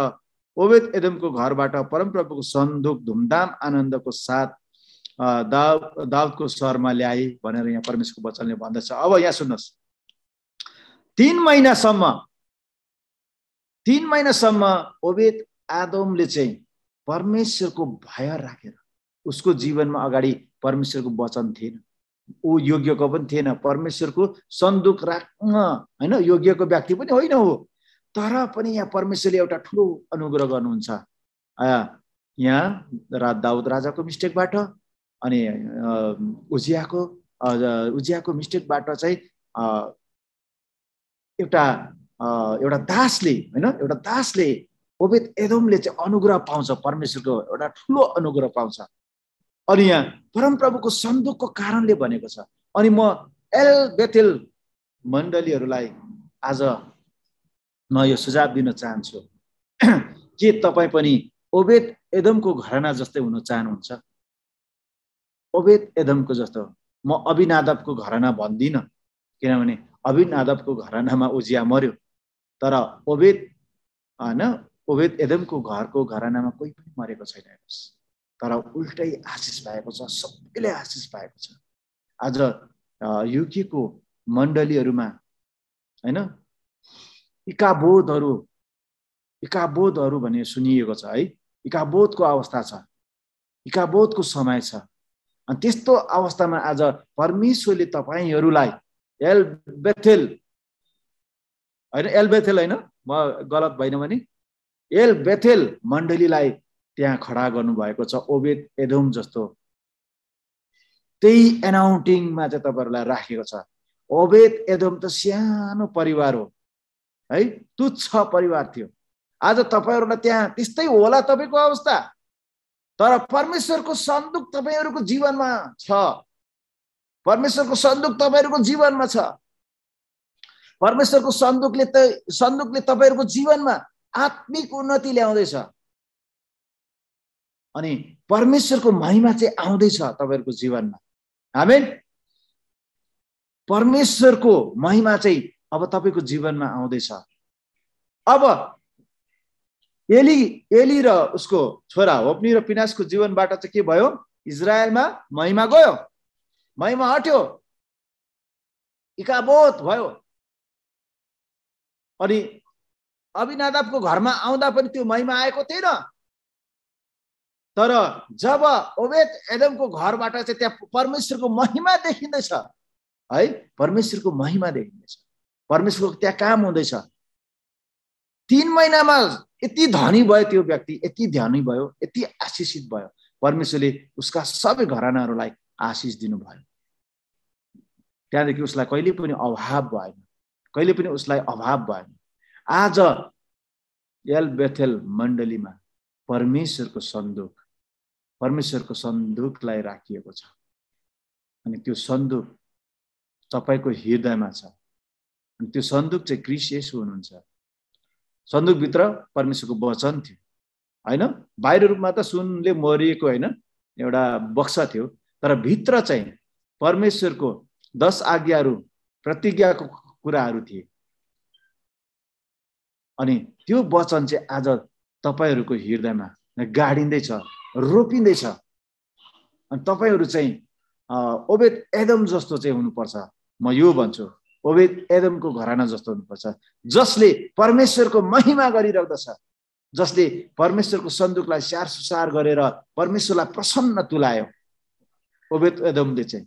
ओबेद एदोमको घरबाट परमप्रभुको सन्दुक धुमधाम आनन्दको साथ दाउदको सहरमा ल्याए भनेर यहाँ परमेश्वरको वचनले भन्दछ। अब यहाँ सुन्नुहोस्, 3 महिनासम्म ओबेद एदोमले चाहिँ परमेश्वरको भय राखेर उसको जीवनमा अगाडि परमेश्वरको वचन थिएन। ऊ योग्यको पनि थिएन, परमेश्वरको सन्दुक राख्न हैन योग्यको व्यक्ति पनि होइन हो। तर पनि यहाँ परमेश्वरले एउटा ठुलो अनुग्रह गर्नुहुन्छ। यहाँ दाउद राजाको मिस्टेकबाट अनि उजियाको मिस्टेकबाट चाहिँ एउटा दासले ओबेद एदोमले चाहिँ अनुग्रह पाउँछ, परमेश्वरको एउटा ठुलो अनुग्रह पाउँछ। अनि यहाँ परमप्रभुको सन्दुकको कारणले भनेको छ। अनि म एल बेथेल मण्डलीहरूलाई आज म यो सुझाव दिन चाहन्छु के तपाईँ पनि ओबेद एदोमको घराना जस्तै हुन चाहनुहुन्छ? ओबेद एदोमको जस्तो। म अभिनादाबको घराना भन्दिनँ, किनभने अभिनादाबको घरानामा उजिया मर्यो, तर ओबेद एदोमको घरको घरानामा कोही पनि मरेको छैन हेर्नुहोस्। तर उल्टै आशिष पाएको छ, सबैले आशिष पाएको छ। आज युकेको मण्डलीहरूमा हैन इकाबोधहरू भन्ने सुनिएको छ है। इकाबोधको अवस्था छ, इकाबोधको समय छ। अनि त्यस्तो अवस्थामा आज परमेश्वरले तपाईहरूलाई एल बेथेल हैन म गलत भइन भने एल बेथेल मण्डलीलाई त्यहाँ खडा गर्नुभएको छ ओबेद एदोम जस्तो। त्यही एनाउन्टिङमा चाहिँ तपाईँहरूलाई राखेको छ। ओबेद एदोम त सानो परिवार हो है, तुच्छ परिवार थियो। आज तपाईँहरूलाई त्यहाँ त्यस्तै होला तपाईँको अवस्था, तर परमेश्वरको सन्दुक तपाईँहरूको जीवनमा छ। परमेश्वरको सन्दुक तपाईँहरूको जीवनमा छ। परमेश्वरको सन्दुकले तपाईँहरूको जीवनमा आत्मिक उन्नति ल्याउँदैछ अनि परमेश्वरको महिमा चाहिँ आउँदैछ तपाईँहरूको जीवनमा। आमेन। परमेश्वरको महिमा चाहिँ अब तपाईँको जीवनमा आउँदैछ। अब एली र उसको छोरा होप्नी र पिनासको जीवनबाट चाहिँ के भयो? इजरायलमा महिमा गयो, महिमा हट्यो, इकाबोध भयो। अनि अभिनादाबको घरमा आउँदा पनि त्यो महिमा आएको थिएन। तर जब ओबेद एदोमको घरबाट चाहिँ त्यहाँ परमेश्वरको महिमा देखिँदैछ है, परमेश्वरको महिमा देखिँदैछ, परमेश्वरको त्यहाँ काम हुँदैछ। 3 महिनामा यति धनी भयो त्यो व्यक्ति, यति धनी भयो, यति आशिषित भयो। परमेश्वरले उसका सबै घरानाहरूलाई आशिष दिनुभयो। त्यहाँदेखि उसलाई कहिले पनि अभाव भएन, कहिले पनि उसलाई अभाव भएन। आज एल बेथेल मण्डलीमा परमेश्वरको सन्दुकलाई राखिएको छ अनि त्यो सन्दुक तपाईको हृदयमा छ। अनि त्यो सन्दुक चाहिँ क्रिस्ट येशू हुनुहुन्छ। सन्दुकभित्र परमेश्वरको वचन थियो हैन। बाहिर रूपमा त सुनले मरिएको हैन एउटा बक्सा थियो, तर भित्र चाहिँ परमेश्वरको 10 आज्ञाहरू, प्रतिज्ञाको कुराहरू थिए। अनि त्यो वचन चाहिँ आज तपाईहरूको हृदयमा गाडिँदैछ, रोपिँदैछ। अनि तपाईहरू चाहिँ ओबेद एदोम जस्तो चाहिँ हुनुपर्छ। म यो भन्छु, ओबेद एदोमको घराना जस्तो हुनुपर्छ, जसले परमेश्वरको महिमा गरिरहेछ, जसले परमेश्वरको सन्दुकलाई स्याहार सुसार गरेर परमेश्वरलाई प्रसन्न तुल्यायो। ओबेद एदोमले चाहिँ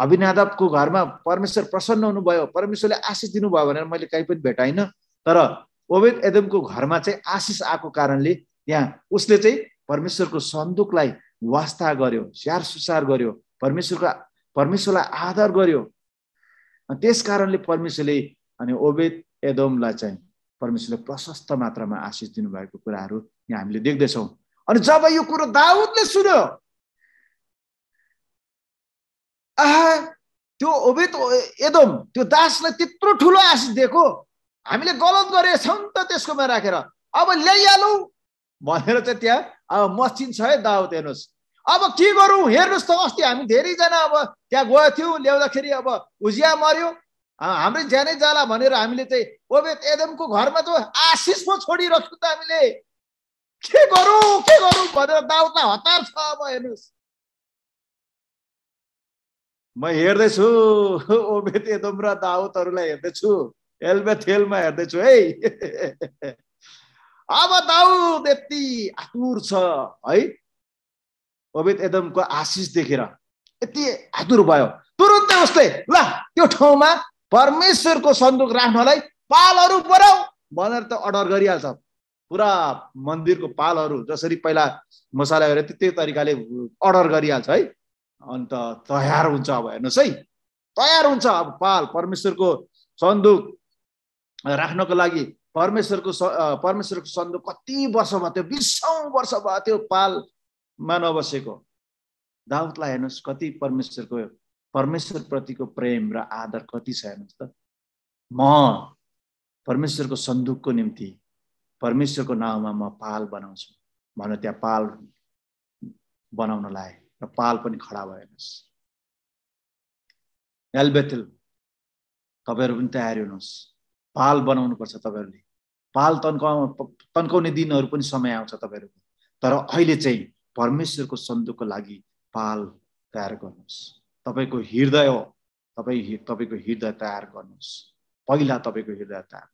अभिनादाबको घरमा परमेश्वर प्रसन्न हुनुभयो, परमेश्वरले आशिष दिनुभयो भनेर मैले कहीँ पनि भेटाइनँ। तर ओबेद एदोमको घरमा चाहिँ आशिष आएको कारणले त्यहाँ उसले चाहिँ परमेश्वरको सन्दुकलाई वास्ता गर्यो, स्याहार सुसार गर्यो, परमेश्वरलाई आदर गर्यो। त्यस कारणले परमेश्वरले अनि ओबेद एदोमलाई चाहिँ परमेश्वरले प्रशस्त मात्रामा आशिष दिनुभएको कुराहरू यहाँ हामीले देख्दैछौँ। अनि जब यो कुरो दाउदले सुन्यो, त्यो ओबेद एदोम त्यो दासलाई त्यत्रो ठुलो आशिष दिएको, हामीले गलत गरेछौँ त त्यसकोमा राखेर, अब ल्याइहालौँ भनेर चाहिँ त्यहाँ अब मसिन छ है दाउद। हेर्नुहोस् अब के गरौँ, हेर्नुहोस् त अस्ति हामी धेरैजना अब त्यहाँ गएको थियौँ, ल्याउँदाखेरि अब उजिया मर्यो, हाम्रै ज्यानै जाला भनेर हामीले चाहिँ ओबेद एदोमको घरमा जो आशिष पो छोडिराख्यौँ त हामीले, के गरौँ भनेर दाउदलाई हतार छ। अब हेर्नुहोस् म हेर्दैछु ओबेद एदोम र दाउदहरूलाई हेर्दैछु, एलबेथेलमा हेर्दैछु है। अब दाउद यति आतुर छ है, ओबेद एदोमको आशिष देखेर यति आतुर भयो, तुरुन्तै उसले ल त्यो ठाउँमा परमेश्वरको सन्दुक राख्नलाई पालहरू बनाऊ भनेर त अर्डर गरिहाल्छ। पुरा मन्दिरको पालहरू जसरी पहिला मसाला गरेर त्यही तरिकाले अर्डर गरिहाल्छ है। अन्त तयार हुन्छ। अब हेर्नुहोस् है, तयार हुन्छ अब पाल, परमेश्वरको सन्दुक राख्नको लागि। परमेश्वरको सन्दुक कति वर्ष भयो, त्यो 20औं वर्ष भयो त्यो पालमा नबसेको। दाउदलाई हेर्नुहोस् कति परमेश्वर प्रतिको प्रेम र आदर कति छ हेर्नुहोस् त। म परमेश्वरको सन्दुकको निम्ति परमेश्वरको नाउँमा म पाल बनाउँछु भनेर त्यहाँ पाल बनाउन लाए र पाल पनि खडा भयो। हेर्नुहोस् एलबेथेल, तपाईहरु पनि तयारी हुनुहोस्, पाल बनाउनु पर्छ तपाईहरुले। पाल तन्काउने दिनहरु पनि समय आउँछ तपाईहरुको, तर अहिले चाहिँ परमेश्वरको सन्दुकको लागि पाल तयार गर्नुहोस्। तपाईको हृदय हो, तपाईको हृदय तयार गर्नुहोस्। पहिला तपाईको हृदय तयार,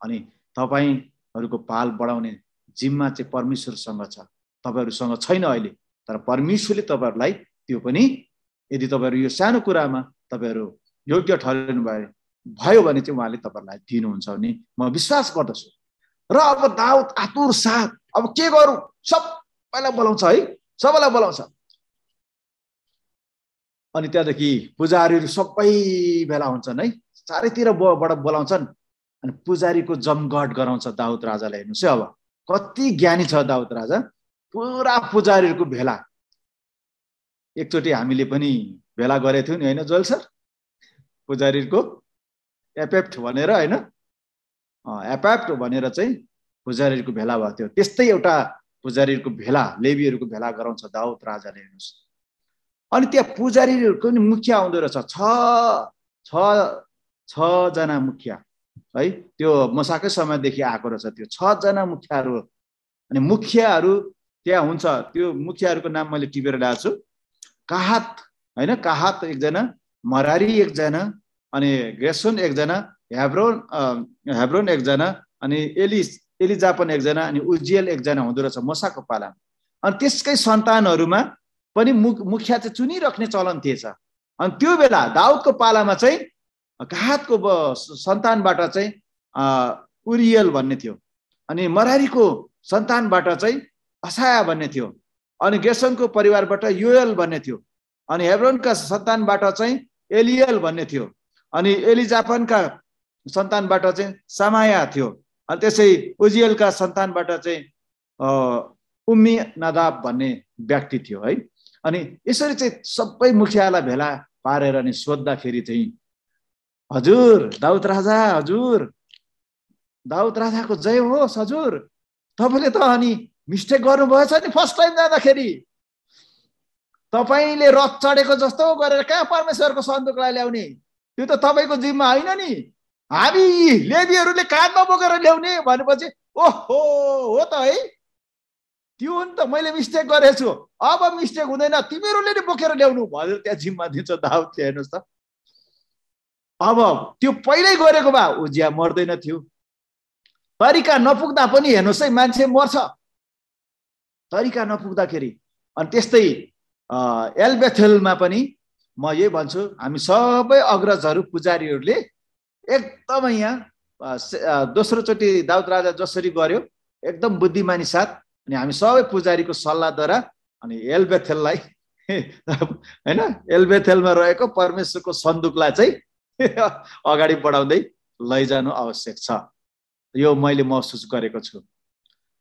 अनि तपाईहरुको पाल बढाउने जिम्मा चाहिँ परमेश्वरसँग छ, तपाईहरुसँग छैन अहिले। तर परमेश्वरले तपाईहरुलाई त्यो पनि, यदि तपाईहरु यो सानो कुरामा तपाईहरु योग्य ठहरिनु भयो भने चाहिँ उहाँले तपाईहरुलाई दिनुहुन्छ भन्ने म विश्वास गर्दछु। र अब दाउद आतुर साथ अब के गरौँ, सबैलाई बोलाउँछ है, सबैलाई बोलाउँछ। अनि त्यहाँदेखि पुजारीहरु सबै भेला हुन्छन् है, चारैतिरबाट बोलाउँछन्। अनि पुजारीको जमघट गराउँछ दाउद राजाले। हेर्नुस् है अब कति ज्ञानी छ दाउद राजा। पुरा पुजारीहरुको भेला, एकचोटि हामीले पनि भेला गरेको थियौं नि हैन जोल सर, पुजारीहरुको एपेप्ट भनेर हैन, एपेप्ट भनेर चाहिँ पुजारीहरुको भेला भएको थियो। त्यस्तै एउटा पुजारीहरुको भेला, लेवीहरुको भेला गराउँछ दाउद राजाले। हेर्नुस् अनि त्यहाँ पुजारीहरुको नि मुखिया आउँदो रहेछ, छ जना मुखिया है। त्यो मसाकै समयदेखि आएको रहेछ त्यो 6 जना मुखियाहरु। अनि मुखियाहरु त्यहाँ हुन्छ, त्यो मुखियाहरुको नाम मैले टिपेर ल्याएको छु। काहात हैन, काहात एकजना, मरारी एकजना, अनि गेर्सोन एकजना, हेब्रोन एकजना, अनि एलिजापन एकजना, अनि उजियल एकजना हुँदो रहेछ मोसाको पालामा। अनि त्यसकै सन्तानहरुमा पनि मुखिया चाहिँ चुनिराख्ने चलन थिएछ। अनि त्यो बेला दाउदको पालामा चाहिँ काहातको सन्तानबाट चाहिँ उरियल भन्ने थियो, अनि मरारीको सन्तानबाट चाहिँ असाया भन्ने थियो, अनि गेर्सोनको परिवारबाट योएल भन्ने थियो, अनि हेब्रोनका सन्तानबाट चाहिँ एलियल भन्ने थियो, अनि एलिजापनका सन्तानबाट चाहिँ समाया थियो, अनि त्यसै उजियलका सन्तानबाट चाहिँ उम्मी नादाब भन्ने व्यक्ति थियो है। अनि यसरी चाहिँ सबै मुखियालाई भेला पारेर अनि सोद्धाखेरि चाहिँ हजुर दाउद राजा, हजुर दाउद राजाको जय होस्, हजुर तपाईले त अनि मिस्टेक गर्नुभएछ नि फर्स्ट टाइम जाँदाखेरि, तपाईले रथ चढेको जस्तो गरेर कहाँ परमेश्वरको सन्दुकलाई ल्याउने, त्यो त तपाईको जिम्मा हैन नि, हामी लेवीहरुले काँधमा बोकेर ल्याउने भनेपछि ओहो हो त है, त्यो नि त मैले मिस्टेक गरेछु, अब मिस्टेक हुँदैन, तिमीहरुले नै बोकेर ल्याउनु भनेर त्यहाँ जिम्मा दिन्छ दाउदले। हेर्नुस् त अब त्यो पहिल्यै गरेको भए उजिया मर्दैन थियो। तरिका नपुग्दा पनि हेर्नुस् है मान्छे मर्छ, तरिका नपुग्दाखेरि। अनि त्यस्तै एलबेथेलमा पनि म यही भन्छु, हामी सबै अग्रजहरू पुजारीहरूले एकदमै यहाँ दोस्रोचोटि दाउद राजा जसरी गर्यो एकदम बुद्धिमानी साथ, अनि हामी सबै पुजारीको सल्लाहद्वारा अनि एलबेथेललाई हैन एलबेथेलमा रहेको परमेश्वरको सन्दुकलाई चाहिँ अगाडि बढाउँदै लैजानु आवश्यक छ। यो मैले महसुस गरेको छु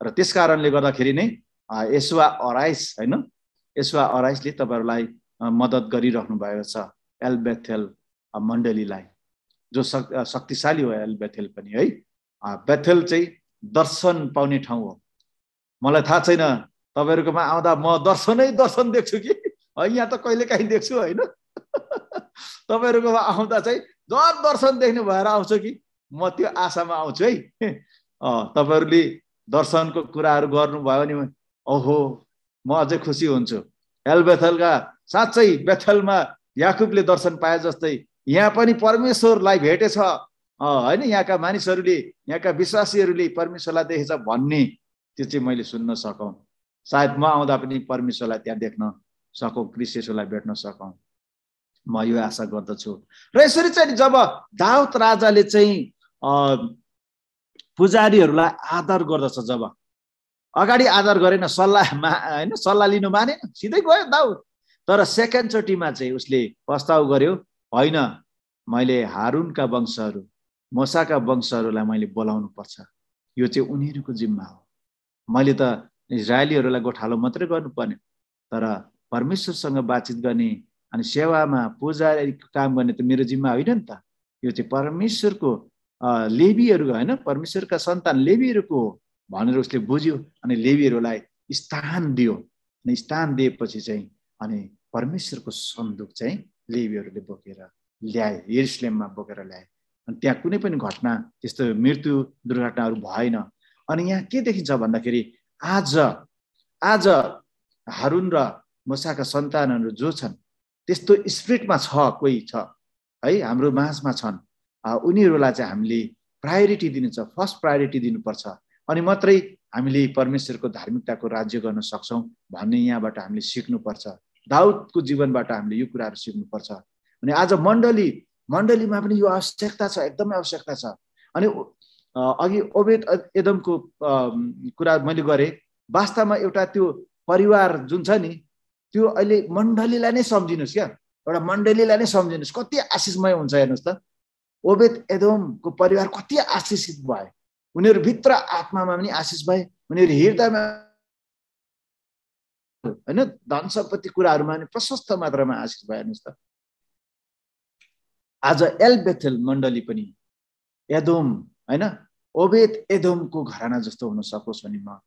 र त्यस कारणले गर्दाखेरि नै यसुवा अराइस हैन यसुवा अराइसले तपाईहरुलाई मद्दत गरिराख्नु भएको छ एलबेथेल मण्डलीलाई, जो शक्तिशाली हो एलबेथेल पनि है। बेथेल चाहिँ दर्शन पाउने ठाउँ हो। मलाई थाहा छैन तपाईहरुकोमा आउँदा म दर्शन देख्छु कि यहाँ त कहिलेकाहीँ देख्छु हैन तपाईहरुकोमा आउँदा चाहिँ जब दर्शन देख्ने भएर आउँछु कि म त्यो आशामा आउँछु है। तपाईहरुले दर्शनको कुराहरू गर्नुभयो भने ओहो म अझै खुसी हुन्छु। एलबेथेलका साँच्चै बेथेलमा याकुबले दर्शन पाए जस्तै यहाँ पनि परमेश्वरलाई भेटेछ हैन, यहाँका मानिसहरूले यहाँका विश्वासीहरूले परमेश्वरलाई देखेछ भन्ने त्यो चाहिँ मैले सुन्न सकौं। सायद म आउँदा पनि परमेश्वरलाई त्यहाँ देख्न सकौं, क्रिस्ट येशूलाई भेट्न सकौं, म यो आशा गर्दछु। र यसरी चाहिँ जब दाउद राजाले चाहिँ पुजारीहरूलाई आदर गर्दछ, जब अगाडि आदर गरेन, हैन सल्लाह लिनु मानेन, सिधै गयो दाउद। तर सेकेन्ड चोटीमा चाहिँ उसले प्रस्ताव गर्यो, होइन मैले हारूनका वंशहरू मोसाका वंशहरूलाई मैले बोलाउनु पर्छ, यो चाहिँ उनीहरूको जिम्मा हो। मैले त इजरायलीहरूलाई गोठालो मात्रै गर्नुपर्ने, तर परमेश्वरसँग बातचित गर्ने अनि सेवामा पूजारीको काम गर्ने त मेरो जिम्मा होइन नि त। यो चाहिँ परमेश्वरको लेवीहरूको हैन, परमेश्वरका सन्तान लेवीहरूको हो भनेर उसले बुझ्यो अनि लेवीहरूलाई स्थान दियो। अनि स्थान दिएपछि चाहिँ अनि परमेश्वरको सन्दुक चाहिँ लेवीहरूले बोकेर ल्याए, यरुशलेममा बोकेर ल्याए। अनि त्यहाँ कुनै पनि घटना त्यस्तो मृत्यु दुर्घटनाहरू भएन। अनि यहाँ के देखिन्छ भन्दाखेरि आज हारून र मोसाका सन्तानहरू जो छन् त्यस्तो स्पिरिटमा छ, कोही छ है हाम्रो माझमा छन्, उनीहरूलाई चाहिँ हामीले प्रायोरिटी दिनु छ, फर्स्ट प्रायोरिटी दिनुपर्छ, अनि मात्रै हामीले परमेश्वरको धार्मिकताको राज्य गर्न सक्छौं भन्ने यहाँबाट हामीले सिक्नुपर्छ। दाउदको जीवनबाट हामीले यो कुराहरू सिक्नुपर्छ। अनि आज मण्डलीमा पनि यो आवश्यकता छ, एकदमै आवश्यकता छ। अनि अघि ओबेद एदमको कुरा मैले गरेँ, वास्तवमा एउटा त्यो परिवार जुन छ नि त्यो अहिले मण्डलीलाई नै सम्झिनुस् क्या, एउटा मण्डलीलाई नै सम्झिनुस्, कति आशिषमय हुन्छ हेर्नुस् त। ओबेद एदमको परिवार कति आशिषित भए, उनीहरू भित्र आत्मामा पनि आशिष भए, उनीहरू हृदयमा हैन धन सम्पत्ति कुराहरूमा पनि प्रशस्त मात्रामा आशिष भए। हेर्नुस् त आज एलबेथेल मण्डली पनि एदोम हैन ओबेद एदोमको घराना जस्तो हुन सकोस् भने म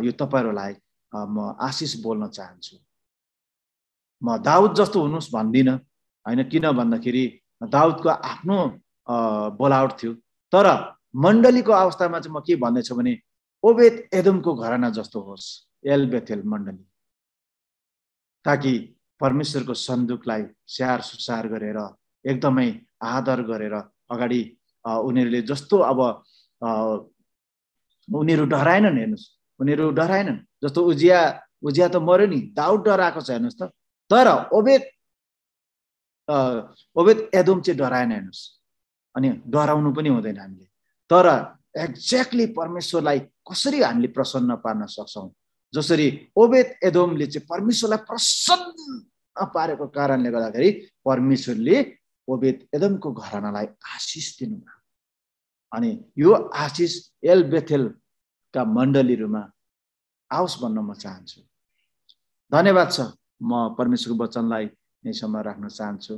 यो तपाईहरुलाई म आशिष बोल्न चाहन्छु। म दाउद जस्तो हुनुस् भन्दिन हैन, किन भन्दाखेरि दाउदको आफ्नो बोलावट थियो, तर मण्डलीको अवस्थामा चाहिँ म के भन्दैछु भने ओबेद एदोमको घराना जस्तो होस् एलबेथेल मण्डली, ताकि परमेश्वरको सन्दुकलाई स्याहार सुसार गरेर एकदमै आदर गरेर अगाडि उनीहरूले जस्तो अब उनीहरू डराएनन्। हेर्नुस् उनीहरू डराएनन्, जस्तो उजिया त मर्यो नि, दाउद डराएको छ हेर्नुस् त, तर ओबेद एदोम चाहिँ डराएन। हेर्नुस् अनि डराउनु पनि हुँदैन हामीले, तर एक्ज्याक्टली परमेश्वरलाई कसरी हामीले प्रसन्न पार्न सक्छौं, जसरी ओबेद एदोमले चाहिँ परमेश्वरलाई प्रसन्न पारेको कारणले गर्दाखेरि परमेश्वरले ओबेद एदोमको घरानालाई आशिष दिनुभयो। अनि यो आशिष एलबेथेलका मण्डलीहरूमा आओस् भन्न म चाहन्छु। धन्यवाद छ। म परमेश्वरको वचनलाई यहीसम्म राख्न चाहन्छु।